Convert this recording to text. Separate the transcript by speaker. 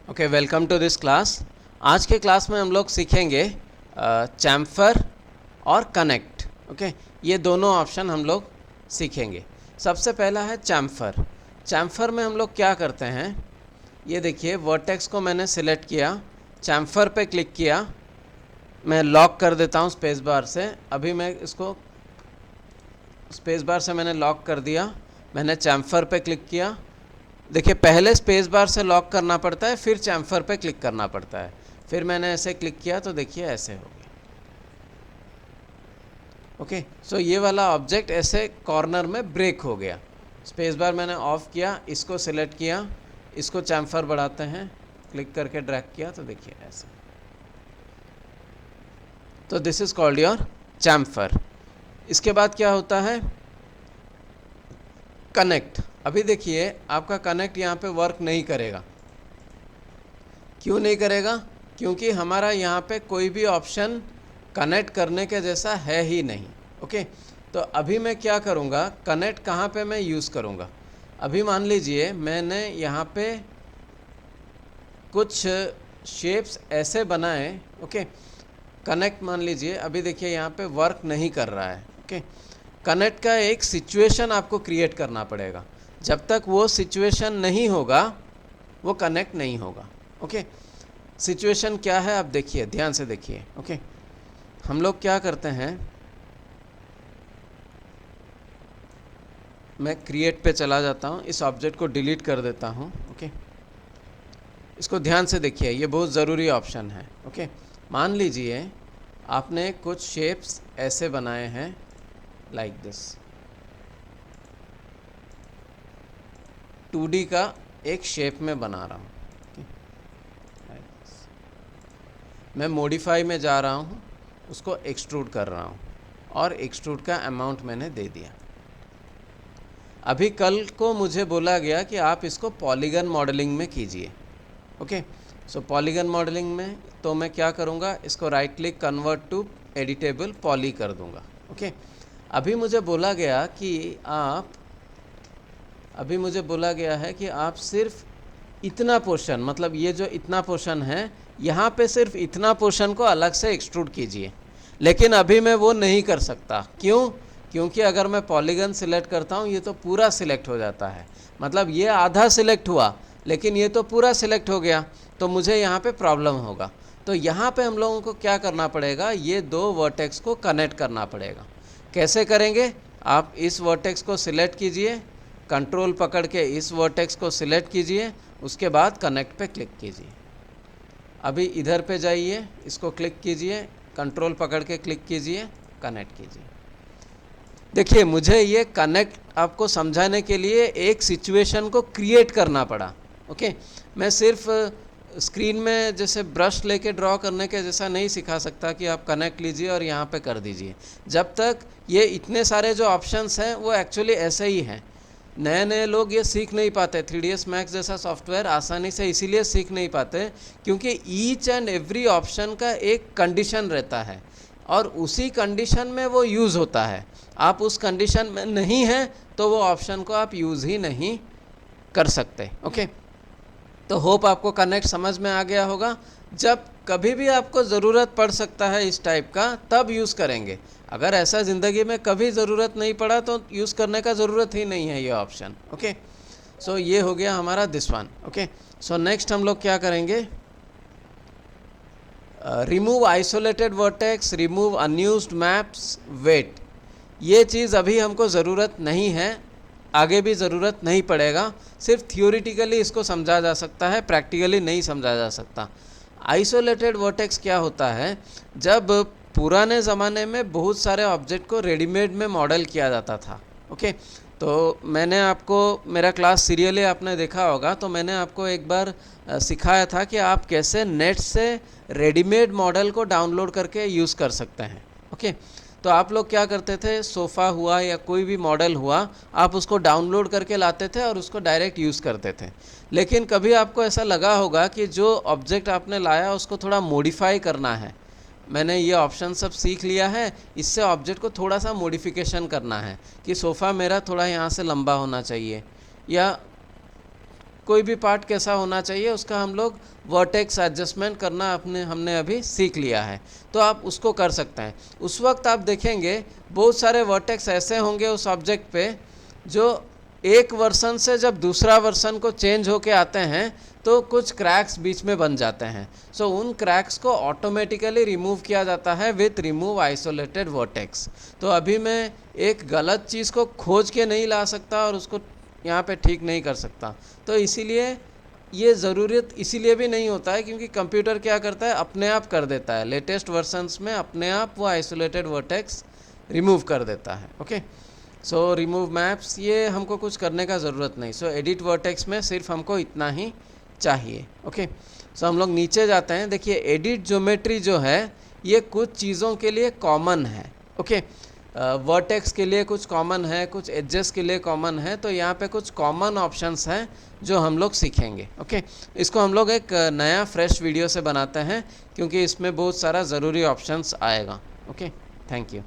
Speaker 1: Okay, welcome to this class. आज के class में हम लोग सीखेंगे चैम्फर और कनेक्ट। ओके, ये दोनों ऑप्शन हम लोग सीखेंगे। सबसे पहला है चैम्फर। चैम्फर में हम लोग क्या करते हैं, ये देखिए वर्टेक्स को मैंने सिलेक्ट किया, चैम्फर पे क्लिक किया, मैं लॉक कर देता हूँ स्पेस बार से। अभी मैं इसको स्पेस बार से मैंने लॉक कर दिया, मैंने चैम्फर पे क्लिक किया। देखिए पहले स्पेस बार से लॉक करना पड़ता है, फिर चैम्फर पे क्लिक करना पड़ता है। फिर मैंने ऐसे क्लिक किया तो देखिए ऐसे हो गया। ओके, सो ये वाला ऑब्जेक्ट ऐसे कॉर्नर में ब्रेक हो गया। स्पेस बार मैंने ऑफ किया, इसको सिलेक्ट किया, इसको चैम्फर बढ़ाते हैं, क्लिक करके ड्रैग किया तो देखिए ऐसे। तो this is called your chamfer. इसके बाद क्या होता है, कनेक्ट। अभी देखिए आपका कनेक्ट यहाँ पे वर्क नहीं करेगा। क्यों नहीं करेगा? क्योंकि हमारा यहाँ पे कोई भी ऑप्शन कनेक्ट करने के जैसा है ही नहीं। ओके, तो अभी मैं क्या करूँगा, कनेक्ट कहाँ पे मैं यूज़ करूँगा। अभी मान लीजिए मैंने यहाँ पे कुछ शेप्स ऐसे बनाए। ओके, कनेक्ट मान लीजिए, अभी देखिए यहाँ पे वर्क नहीं कर रहा है। ओके, कनेक्ट का एक सिचुएशन आपको क्रिएट करना पड़ेगा। जब तक वो सिचुएशन नहीं होगा वो कनेक्ट नहीं होगा। ओके, सिचुएशन क्या है आप देखिए, ध्यान से देखिए। ओके, हम लोग क्या करते हैं, मैं क्रिएट पे चला जाता हूँ, इस ऑब्जेक्ट को डिलीट कर देता हूँ। ओके, इसको ध्यान से देखिए, ये बहुत ज़रूरी ऑप्शन है। ओके, मान लीजिए आपने कुछ शेप्स ऐसे बनाए हैं लाइक दिस, 2D का एक शेप में बना रहा हूँ। मैं मॉडिफाई में जा रहा हूँ, उसको एक्सट्रूड कर रहा हूँ और एक्सट्रूड का अमाउंट मैंने दे दिया। अभी कल को मुझे बोला गया कि आप इसको पॉलीगन मॉडलिंग में कीजिए। ओके, सो पॉलीगन मॉडलिंग में तो मैं क्या करूँगा, इसको right click convert to editable poly कर दूँगा। ओके, अभी मुझे बोला गया कि आप सिर्फ इतना पोर्शन, मतलब ये जो इतना पोर्शन है यहाँ पे सिर्फ इतना पोर्शन को अलग से एक्सट्रूड कीजिए। लेकिन अभी मैं वो नहीं कर सकता। क्यों? क्योंकि अगर मैं पॉलीगन सिलेक्ट करता हूँ ये तो पूरा सिलेक्ट हो जाता है, मतलब ये आधा सिलेक्ट हुआ लेकिन ये तो पूरा सिलेक्ट हो गया, तो मुझे यहाँ पे प्रॉब्लम होगा। तो यहाँ पे हम लोगों को क्या करना पड़ेगा, ये दो वर्टेक्स को कनेक्ट करना पड़ेगा। कैसे करेंगे, आप इस वर्टेक्स को सिलेक्ट कीजिए, कंट्रोल पकड़ के इस वर्टेक्स को सिलेक्ट कीजिए, उसके बाद कनेक्ट पे क्लिक कीजिए। अभी इधर पे जाइए, इसको क्लिक कीजिए, कंट्रोल पकड़ के क्लिक कीजिए, कनेक्ट कीजिए। देखिए मुझे ये कनेक्ट आपको समझाने के लिए एक सिचुएशन को क्रिएट करना पड़ा। ओके, मैं सिर्फ स्क्रीन में जैसे ब्रश लेके ड्रॉ करने के जैसा नहीं सिखा सकता कि आप कनेक्ट लीजिए और यहाँ पे कर दीजिए। जब तक ये इतने सारे जो ऑप्शंस हैं वो एक्चुअली ऐसे ही हैं। नए नए लोग ये सीख नहीं पाते, 3ds मैक्स जैसा सॉफ्टवेयर आसानी से इसीलिए सीख नहीं पाते क्योंकि ईच एंड एवरी ऑप्शन का एक कंडीशन रहता है और उसी कंडीशन में वो यूज़ होता है। आप उस कंडीशन में नहीं हैं तो वो ऑप्शन को आप यूज़ ही नहीं कर सकते। ओके, तो होप आपको कनेक्ट समझ में आ गया होगा। जब कभी भी आपको ज़रूरत पड़ सकता है इस टाइप का तब यूज़ करेंगे। अगर ऐसा ज़िंदगी में कभी ज़रूरत नहीं पड़ा तो यूज़ करने का ज़रूरत ही नहीं है ये ऑप्शन। ओके, सो ये हो गया हमारा this one. Okay, so next हम लोग क्या करेंगे, remove isolated vertex, remove unused maps, wait. ये चीज़ अभी हमको ज़रूरत नहीं है, आगे भी ज़रूरत नहीं पड़ेगा। सिर्फ थियोरिटिकली इसको समझा जा सकता है, प्रैक्टिकली नहीं समझा जा सकता। आइसोलेटेड वर्टेक्स क्या होता है, जब पुराने ज़माने में बहुत सारे ऑब्जेक्ट को रेडीमेड में मॉडल किया जाता था। ओके, तो मैंने आपको, मेरा क्लास सीरियली आपने देखा होगा, तो मैंने आपको एक बार सिखाया था कि आप कैसे नेट से रेडीमेड मॉडल को डाउनलोड करके यूज़ कर सकते हैं। ओके, तो आप लोग क्या करते थे, सोफ़ा हुआ या कोई भी मॉडल हुआ, आप उसको डाउनलोड करके लाते थे और उसको डायरेक्ट यूज़ करते थे। लेकिन कभी आपको ऐसा लगा होगा कि जो ऑब्जेक्ट आपने लाया उसको थोड़ा मॉडिफाई करना है। मैंने ये ऑप्शन सब सीख लिया है, इससे ऑब्जेक्ट को थोड़ा सा मॉडिफिकेशन करना है कि सोफ़ा मेरा थोड़ा यहाँ से लंबा होना चाहिए या कोई भी पार्ट कैसा होना चाहिए उसका हम लोग वर्टेक्स एडजस्टमेंट करना हमने अभी सीख लिया है, तो आप उसको कर सकते हैं। उस वक्त आप देखेंगे बहुत सारे वर्टेक्स ऐसे होंगे उस ऑब्जेक्ट पे जो एक वर्सन से जब दूसरा वर्सन को चेंज होके आते हैं तो कुछ क्रैक्स बीच में बन जाते हैं। सो उन क्रैक्स को ऑटोमेटिकली रिमूव किया जाता है विथ रिमूव आइसोलेटेड वर्टेक्स। तो अभी मैं एक गलत चीज़ को खोज के नहीं ला सकता और उसको यहाँ पे ठीक नहीं कर सकता। तो इसीलिए ये ज़रूरत इसीलिए भी नहीं होता है क्योंकि कंप्यूटर क्या करता है, अपने आप कर देता है। लेटेस्ट वर्जन्स में अपने आप वो आइसोलेटेड वर्टेक्स रिमूव कर देता है। ओके, सो रिमूव मैप्स, ये हमको कुछ करने का ज़रूरत नहीं। सो एडिट वर्टेक्स में सिर्फ हमको इतना ही चाहिए। ओके, सो हम लोग नीचे जाते हैं। देखिए एडिट ज्योमेट्री जो है ये कुछ चीज़ों के लिए कॉमन है। ओके, वर्टेक्स के लिए कुछ कॉमन है, कुछ एडजस्ट के लिए कॉमन है। तो यहाँ पे कुछ कॉमन ऑप्शंस हैं जो हम लोग सीखेंगे। ओके, इसको हम लोग एक नया फ्रेश वीडियो से बनाते हैं क्योंकि इसमें बहुत सारा ज़रूरी ऑप्शंस आएगा। Okay, thank you.